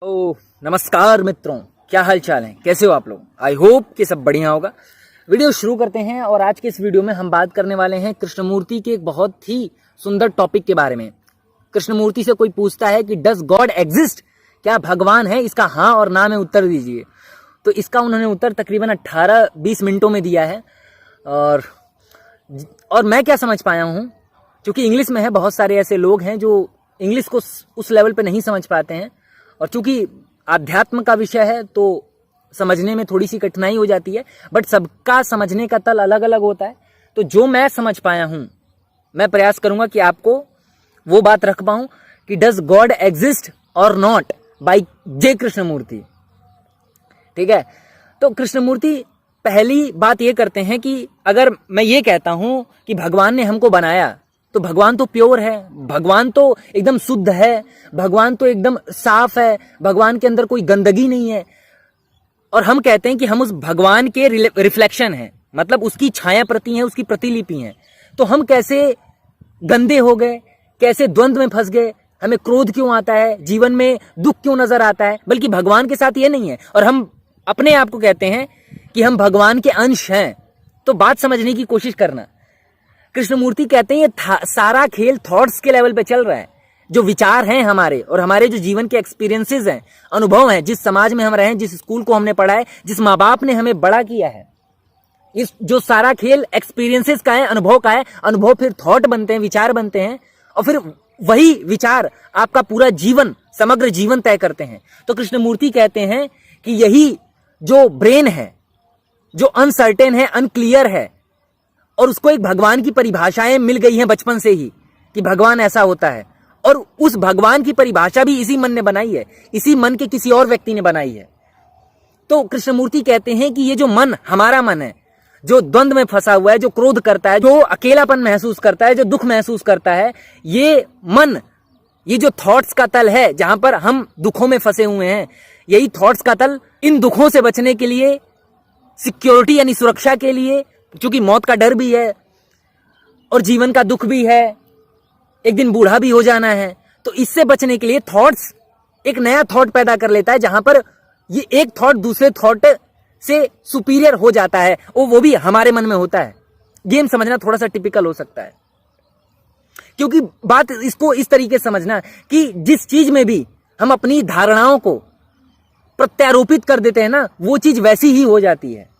नमस्कार मित्रों, क्या हाल चाल है, कैसे हो आप लोग। आई होप कि सब बढ़िया होगा। वीडियो शुरू करते हैं और आज के इस वीडियो में हम बात करने वाले हैं कृष्णमूर्ति के एक बहुत ही सुंदर टॉपिक के बारे में। कृष्णमूर्ति से कोई पूछता है कि डज गॉड एग्जिस्ट, क्या भगवान है, इसका हाँ और ना में उत्तर दीजिए। तो इसका उन्होंने उत्तर तकरीबन 18-20 मिनटों में दिया है। और मैं क्या समझ पाया हूँ, क्योंकि इंग्लिश में है, बहुत सारे ऐसे लोग हैं जो इंग्लिश को उस लेवल पे नहीं समझ पाते हैं, और चूंकि आध्यात्म का विषय है तो समझने में थोड़ी सी कठिनाई हो जाती है, बट सबका समझने का तल अलग अलग होता है। तो जो मैं समझ पाया हूं, मैं प्रयास करूंगा कि आपको वो बात रख पाऊं कि डज गॉड एग्जिस्ट और नॉट बाय जे कृष्णमूर्ति। ठीक है, तो कृष्णमूर्ति पहली बात ये करते हैं कि अगर मैं ये कहता हूं कि भगवान ने हमको बनाया, तो भगवान तो प्योर है, भगवान तो एकदम शुद्ध है, भगवान तो एकदम साफ है, भगवान के अंदर कोई गंदगी नहीं है। और हम कहते हैं कि हम उस भगवान के रिफ्लेक्शन हैं, मतलब उसकी छाया प्रति हैं, उसकी प्रतिलिपि हैं। तो हम कैसे गंदे हो गए, कैसे द्वंद्व में फंस गए, हमें क्रोध क्यों आता है, जीवन में दुख क्यों नजर आता है, बल्कि भगवान के साथ ये नहीं है। और हम अपने आप को कहते हैं कि हम भगवान के अंश हैं। तो बात समझने की कोशिश करना। कृष्णमूर्ति कहते हैं ये सारा खेल थॉट्स के लेवल पे चल रहा है। जो विचार हैं हमारे और हमारे जो जीवन के एक्सपीरियंसेस हैं, अनुभव हैं, जिस समाज में हम रहे हैं, जिस स्कूल को हमने पढ़ा है, जिस माँ बाप ने हमें बड़ा किया है, इस जो सारा खेल एक्सपीरियंसेस का है, अनुभव का है। अनुभव फिर थॉट बनते हैं, विचार बनते हैं, और फिर वही विचार आपका पूरा जीवन, समग्र जीवन तय करते हैं। तो कृष्णमूर्ति कहते हैं कि यही जो ब्रेन है, जो अनसर्टेन है, अनक्लियर है, और उसको एक भगवान की परिभाषाएं मिल गई हैं बचपन से ही कि भगवान ऐसा होता है, और उस भगवान की परिभाषा भी इसी मन ने बनाई है, इसी मन के किसी और व्यक्ति ने बनाई है। तो कृष्णमूर्ति कहते हैं कि ये जो मन, हमारा मन है, जो द्वंद्व में फंसा हुआ है, जो क्रोध करता है, जो अकेलापन महसूस करता है, जो दुख महसूस करता है, ये मन, ये जो थॉट्स का तल है जहां पर हम दुखों में फंसे हुए हैं, यही थॉट्स का तल इन दुखों से बचने के लिए, सिक्योरिटी यानी सुरक्षा के लिए, क्योंकि मौत का डर भी है और जीवन का दुख भी है, एक दिन बूढ़ा भी हो जाना है, तो इससे बचने के लिए थॉट्स एक नया थॉट पैदा कर लेता है, जहां पर ये एक थॉट दूसरे थॉट से सुपीरियर हो जाता है, वो भी हमारे मन में होता है। गेम समझना थोड़ा सा टिपिकल हो सकता है, क्योंकि बात इसको इस तरीके से समझना कि जिस चीज में भी हम अपनी धारणाओं को प्रत्यारोपित कर देते हैं ना, वो चीज वैसी ही हो जाती है।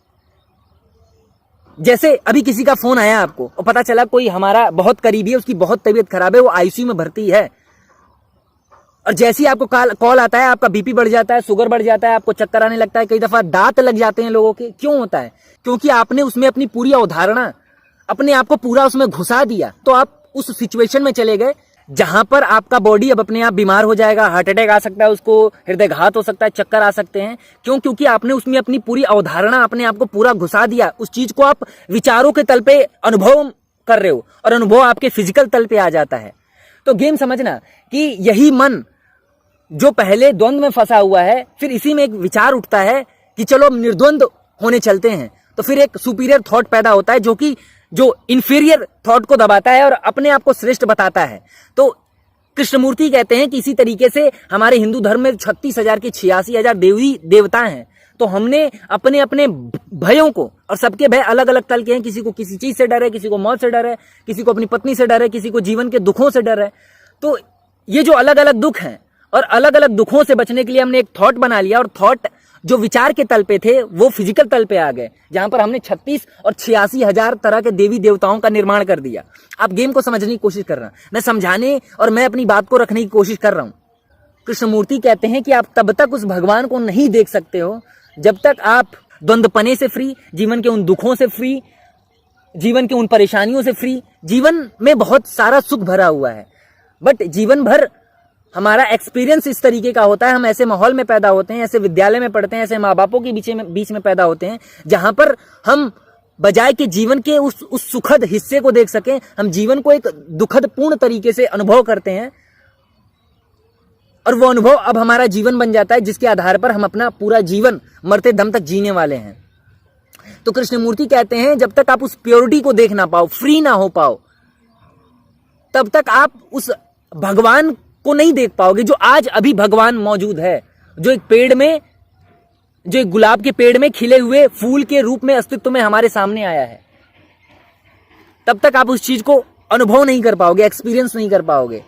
जैसे अभी किसी का फोन आया आपको और पता चला कोई हमारा बहुत करीबी है, उसकी बहुत तबीयत खराब है, वो आईसीयू में भर्ती है, और जैसे ही आपको कॉल आता है, आपका बीपी बढ़ जाता है, शुगर बढ़ जाता है, आपको चक्कर आने लगता है, कई दफा दांत लग जाते हैं लोगों के। क्यों होता है? क्योंकि आपने उसमें अपनी पूरी अवधारणा, अपने आप को पूरा उसमें घुसा दिया। तो आप उस सिचुएशन में चले गए जहां पर आपका बॉडी अब अपने आप बीमार हो जाएगा, हार्ट अटैक आ सकता है, उसको हृदयघात हो सकता है, चक्कर आ सकते हैं। क्यों? क्योंकि आपने उसमें अपनी पूरी अवधारणा, अपने आप को पूरा घुसा दिया। उस चीज को आप विचारों के तल पे अनुभव कर रहे हो, और अनुभव आपके फिजिकल तल पे आ जाता है। तो गेम समझना कि यही मन जो पहले द्वंद्व में फंसा हुआ है, फिर इसी में एक विचार उठता है कि चलो निर्द्वंद होने चलते हैं, तो फिर एक सुपीरियर थॉट पैदा होता है जो इंफीरियर थॉट को दबाता है और अपने आप को श्रेष्ठ बताता है। तो कृष्णमूर्ति कहते हैं कि इसी तरीके से हमारे हिंदू धर्म में 36,000 की 86,000 देवी देवता हैं। तो हमने अपने अपने भयों को, और सबके भय अलग अलग तल के हैं, किसी को किसी चीज से डर है, किसी को मौत से डर है, किसी को अपनी पत्नी से डर है, किसी को जीवन के दुखों से डर है। तो ये जो अलग अलग दुख हैं, और अलग अलग दुखों से बचने के लिए हमने एक थॉट बना लिया, और थॉट जो विचार के तल पे थे वो फिजिकल तल पे आ गए, जहां पर हमने 36 और 86,000 तरह के देवी देवताओं का निर्माण कर दिया। आप गेम को समझने की कोशिश कर रहे हैं, मैं समझाने और मैं अपनी बात को रखने की कोशिश कर रहा हूं। कृष्णमूर्ति कहते हैं कि आप तब तक उस भगवान को नहीं देख सकते हो जब तक आप द्वंद्वपने से फ्री, जीवन के उन दुखों से फ्री, जीवन के उन परेशानियों से फ्री। जीवन में बहुत सारा सुख भरा हुआ है, बट जीवन भर हमारा एक्सपीरियंस इस तरीके का होता है, हम ऐसे माहौल में पैदा होते हैं, ऐसे विद्यालय में पढ़ते हैं, ऐसे माँ बापों के बीच में पैदा होते हैं, जहां पर हम बजाय के जीवन के उस सुखद हिस्से को देख सकें, हम जीवन को एक दुखद पूर्ण तरीके से अनुभव करते हैं, और वो अनुभव अब हमारा जीवन बन जाता है, जिसके आधार पर हम अपना पूरा जीवन मरते दम तक जीने वाले हैं। तो कृष्णमूर्ति कहते हैं जब तक आप उस प्योरिटी को देख ना पाओ, फ्री ना हो पाओ, तब तक आप उस भगवान को नहीं देख पाओगे जो आज अभी भगवान मौजूद है। जो एक गुलाब के पेड़ में खिले हुए फूल के रूप में अस्तित्व में हमारे सामने आया है, तब तक आप उस चीज को अनुभव नहीं कर पाओगे, एक्सपीरियंस नहीं कर पाओगे।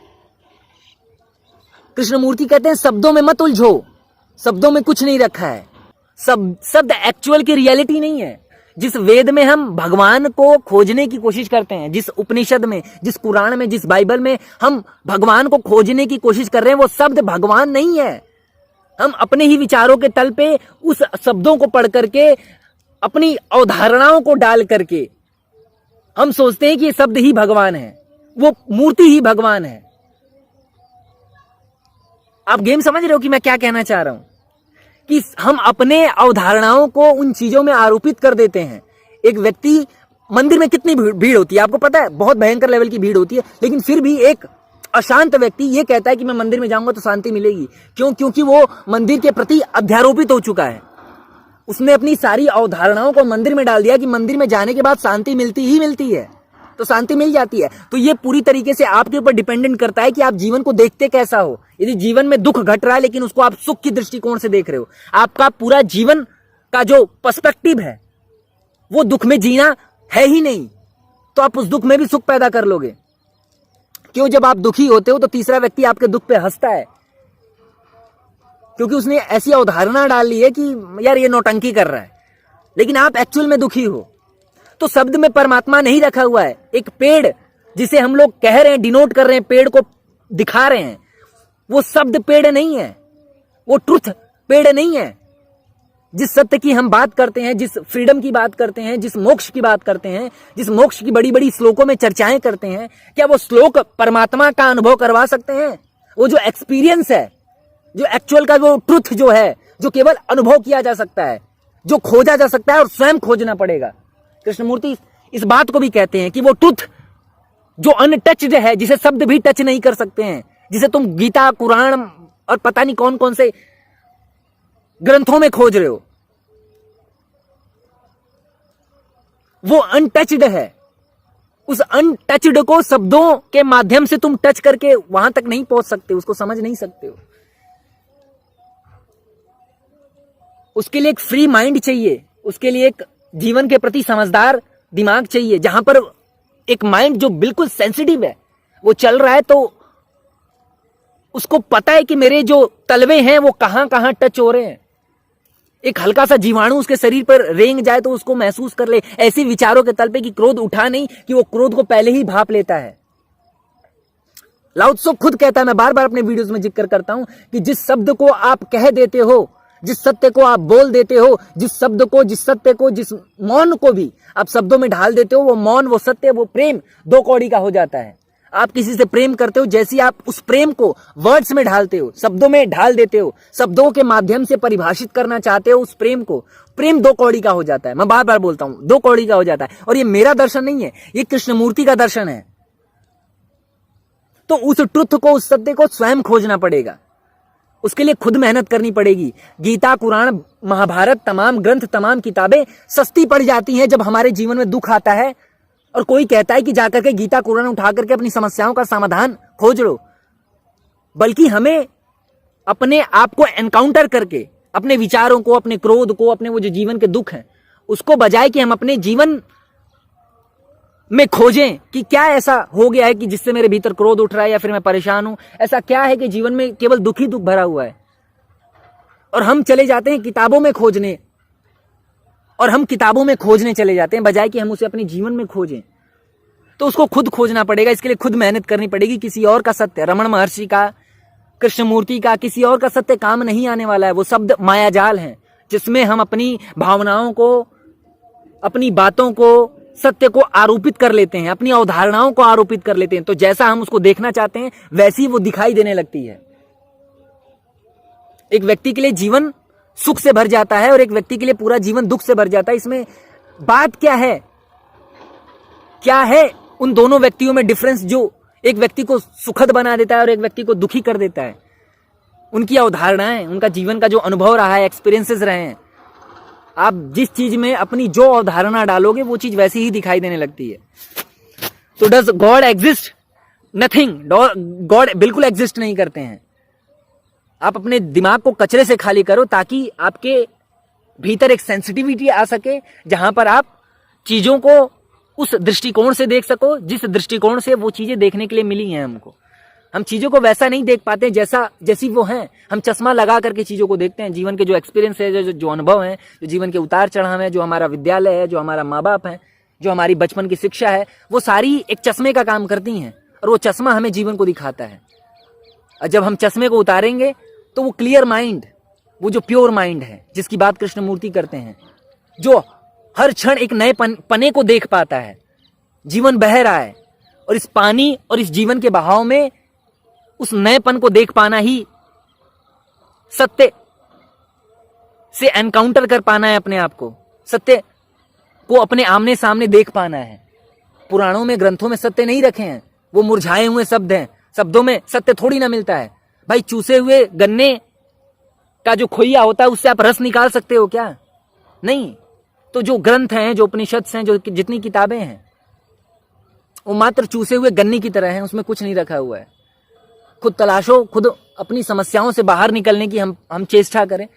कृष्णमूर्ति कहते हैं शब्दों में मत उलझो, शब्दों में कुछ नहीं रखा है, शब्द एक्चुअल की रियलिटी नहीं है। जिस वेद में हम भगवान को खोजने की कोशिश करते हैं, जिस उपनिषद में, जिस कुरान में, जिस बाइबल में हम भगवान को खोजने की कोशिश कर रहे हैं, वो शब्द भगवान नहीं है। हम अपने ही विचारों के तल पे उस शब्दों को पढ़ करके, अपनी अवधारणाओं को डाल करके हम सोचते हैं कि ये शब्द ही भगवान है, वो मूर्ति ही भगवान है। आप गेम समझ रहे हो कि मैं क्या कहना चाह रहा हूं? कि हम अपने अवधारणाओं को उन चीजों में आरोपित कर देते हैं। एक व्यक्ति, मंदिर में कितनी भीड़ होती है आपको पता है, बहुत भयंकर लेवल की भीड़ होती है, लेकिन फिर भी एक अशांत व्यक्ति ये कहता है कि मैं मंदिर में जाऊंगा तो शांति मिलेगी। क्यों? क्योंकि वो मंदिर के प्रति अध्यारोपित हो चुका है। उसने अपनी सारी अवधारणाओं को मंदिर में डाल दिया कि मंदिर में जाने के बाद शांति मिलती ही मिलती है, तो शांति मिल जाती है। तो ये पूरी तरीके से आपके ऊपर डिपेंडेंट करता है कि आप जीवन को देखते कैसा हो। यदि जीवन में दुख घट रहा है लेकिन उसको आप सुख की दृष्टिकोण से देख रहे हो, आपका पूरा जीवन का जो पर्सपेक्टिव है वो दुख में जीना है ही नहीं, तो आप उस दुख में भी सुख पैदा कर लोगे। क्यों? जब आप दुखी होते हो तो तीसरा व्यक्ति आपके दुख पे हंसता है, क्योंकि उसने ऐसी अवधारणा डाल ली है कि यार ये नौटंकी कर रहा है, लेकिन आप एक्चुअल में दुखी हो। तो शब्द में परमात्मा नहीं रखा हुआ है। एक पेड़ जिसे हम लोग कह रहे हैं, डिनोट कर रहे हैं, पेड़ को दिखा रहे हैं, वो शब्द पेड़ नहीं है, वो ट्रुथ पेड़ नहीं है। जिस सत्य की हम बात करते हैं, जिस फ्रीडम की बात करते हैं, जिस मोक्ष की बात करते हैं, जिस मोक्ष की बड़ी बड़ी श्लोकों में चर्चाएं करते हैं, क्या वो श्लोक परमात्मा का अनुभव करवा सकते हैं? वो जो एक्सपीरियंस है, जो एक्चुअल का वो ट्रुथ जो है, जो केवल अनुभव किया जा सकता है, जो खोजा जा सकता है और स्वयं खोजना पड़ेगा। कृष्णमूर्ति इस बात को भी कहते हैं कि वो ट्रुथ जो अनटच्ड है, जिसे शब्द भी टच नहीं कर सकते हैं, जिसे तुम गीता, कुरान और पता नहीं कौन कौन से ग्रंथों में खोज रहे हो, वो अनटच्ड है। उस अनटच्ड को शब्दों के माध्यम से तुम टच करके वहां तक नहीं पहुंच सकते, उसको समझ नहीं सकते हो। उसके लिए एक फ्री माइंड चाहिए, उसके लिए एक जीवन के प्रति समझदार दिमाग चाहिए, जहां पर एक माइंड जो बिल्कुल सेंसिटिव है वो चल रहा है, तो उसको पता है कि मेरे जो तलवे हैं वो कहां कहां टच हो रहे हैं। एक हल्का सा जीवाणु उसके शरीर पर रेंग जाए तो उसको महसूस कर ले। ऐसे विचारों के तल पे कि क्रोध उठा नहीं, कि वो क्रोध को पहले ही भाप लेता है। लाओ त्सो खुद कहता है, मैं बार बार अपने वीडियोस में जिक्र करता हूं, कि जिस शब्द को आप कह देते हो, जिस सत्य को आप बोल देते हो, जिस शब्द को, जिस सत्य को, जिस मौन को भी आप शब्दों में ढाल देते हो, वो मौन, वो सत्य, वो प्रेम दो कौड़ी का हो जाता है। आप किसी से प्रेम करते हो, जैसे आप उस प्रेम को वर्ड्स में ढालते हो, शब्दों में ढाल देते हो, शब्दों के माध्यम से परिभाषित करना चाहते हो उस प्रेम को, प्रेम दो कौड़ी का हो जाता है। मैं बार बार बोलता हूं, दो कौड़ी का हो जाता है। और ये मेरा दर्शन नहीं है, ये कृष्णमूर्ति का दर्शन है। तो उस ट्रुथ को, उस सत्य को स्वयं खोजना पड़ेगा, उसके लिए खुद मेहनत करनी पड़ेगी। गीता, कुरान, महाभारत, तमाम ग्रंथ, तमाम किताबें सस्ती पड़ जाती हैं जब हमारे जीवन में दुख आता है और कोई कहता है कि जाकर के गीता, कुरान उठा करके अपनी समस्याओं का समाधान खोज लो। बल्कि हमें अपने आप को एनकाउंटर करके, अपने विचारों को, अपने क्रोध को, अपने वो जो जीवन के दुख हैं, उसको बजाय कि हम अपने जीवन में खोजें कि क्या ऐसा हो गया है कि जिससे मेरे भीतर क्रोध उठ रहा है, या फिर मैं परेशान हूं, ऐसा क्या है कि जीवन में केवल दुख ही दुख भरा हुआ है। और हम चले जाते हैं किताबों में खोजने, और हम किताबों में खोजने चले जाते हैं बजाय कि हम उसे अपने जीवन में खोजें। तो उसको खुद खोजना पड़ेगा, इसके लिए खुद मेहनत करनी पड़ेगी। किसी और का सत्य, रमण महर्षि का, कृष्णमूर्ति का, किसी और का सत्य काम नहीं आने वाला है। वो शब्द मायाजाल हैं, जिसमें हम अपनी भावनाओं को, अपनी बातों को, सत्य को आरोपित कर लेते हैं, अपनी अवधारणाओं को आरोपित कर लेते हैं। तो जैसा हम उसको देखना चाहते हैं वैसी वो दिखाई देने लगती है। एक व्यक्ति के लिए जीवन सुख से भर जाता है और एक व्यक्ति के लिए पूरा जीवन दुख से भर जाता है। इसमें बात क्या है? क्या है उन दोनों व्यक्तियों में डिफरेंस जो एक व्यक्ति को सुखद बना देता है और एक व्यक्ति को दुखी कर देता है? उनकी अवधारणाएं, उनका जीवन का जो अनुभव रहा है, एक्सपीरियंसेस रहे हैं। आप जिस चीज में अपनी जो अवधारणा डालोगे वो चीज वैसी ही दिखाई देने लगती है। तो does God exist? Nothing. God बिल्कुल एग्जिस्ट नहीं करते हैं। आप अपने दिमाग को कचरे से खाली करो ताकि आपके भीतर एक सेंसिटिविटी आ सके, जहां पर आप चीजों को उस दृष्टिकोण से देख सको जिस दृष्टिकोण से वो चीजें देखने के लिए मिली हैं हमको। हम चीजों को वैसा नहीं देख पाते जैसी वो हैं। हम चश्मा लगा करके चीजों को देखते हैं। जीवन के जो एक्सपीरियंस है, जो अनुभव है, जो जीवन के उतार चढ़ाव है, जो हमारा विद्यालय है, जो हमारा माँ बाप है, जो हमारी बचपन की शिक्षा है, वो सारी एक चश्मे का काम करती हैं और वो चश्मा हमें जीवन को दिखाता है। और जब हम चश्मे को उतारेंगे तो वो क्लियर माइंड, वो जो प्योर माइंड है जिसकी बात कृष्णमूर्ति करते हैं, जो हर क्षण एक नए पने को देख पाता है। जीवन बह रहा है और इस पानी और इस जीवन के बहाव में उस नएपन को देख पाना ही सत्य से एनकाउंटर कर पाना है, अपने आप को सत्य को अपने आमने सामने देख पाना है। पुराणों में, ग्रंथों में सत्य नहीं रखे हैं, वो मुरझाए हुए शब्द हैं। शब्दों में सत्य थोड़ी ना मिलता है भाई। चूसे हुए गन्ने का जो खोइया होता है उससे आप रस निकाल सकते हो क्या? नहीं। तो जो ग्रंथ हैं, जो उपनिषद हैं, जो जितनी किताबें हैं, वो मात्र चूसे हुए गन्ने की तरह हैं, उसमें कुछ नहीं रखा हुआ है। खुद तलाशो, खुद अपनी समस्याओं से बाहर निकलने की हम चेष्टा करें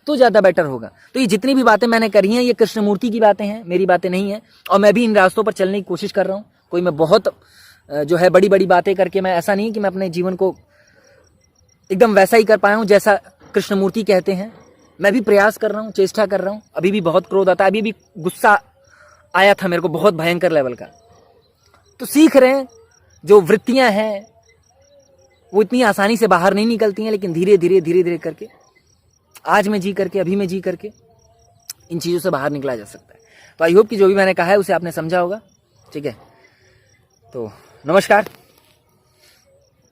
तो ज्यादा बेटर होगा। तो ये जितनी भी बातें मैंने करी हैं, ये कृष्णमूर्ति की बातें हैं, मेरी बातें नहीं हैं। और मैं भी इन रास्तों पर चलने की कोशिश कर रहा हूँ। कोई मैं बहुत जो है बड़ी बड़ी बातें करके, मैं ऐसा नहीं कि मैं अपने जीवन को एकदम वैसा ही कर पाया हूँ जैसा कृष्णमूर्ति कहते हैं। मैं भी प्रयास कर रहा हूँ, चेष्टा कर रहा हूँ। अभी भी बहुत क्रोध आता है, अभी भी गुस्सा आया था मेरे को बहुत भयंकर लेवल का। तो सीख रहे हैं, जो वृत्तियां हैं वो इतनी आसानी से बाहर नहीं निकलती हैं, लेकिन धीरे धीरे करके, आज में जी करके, अभी में जी करके इन चीज़ों से बाहर निकला जा सकता है। तो आई होप कि जो भी मैंने कहा है उसे आपने समझा होगा। ठीक है, तो नमस्कार।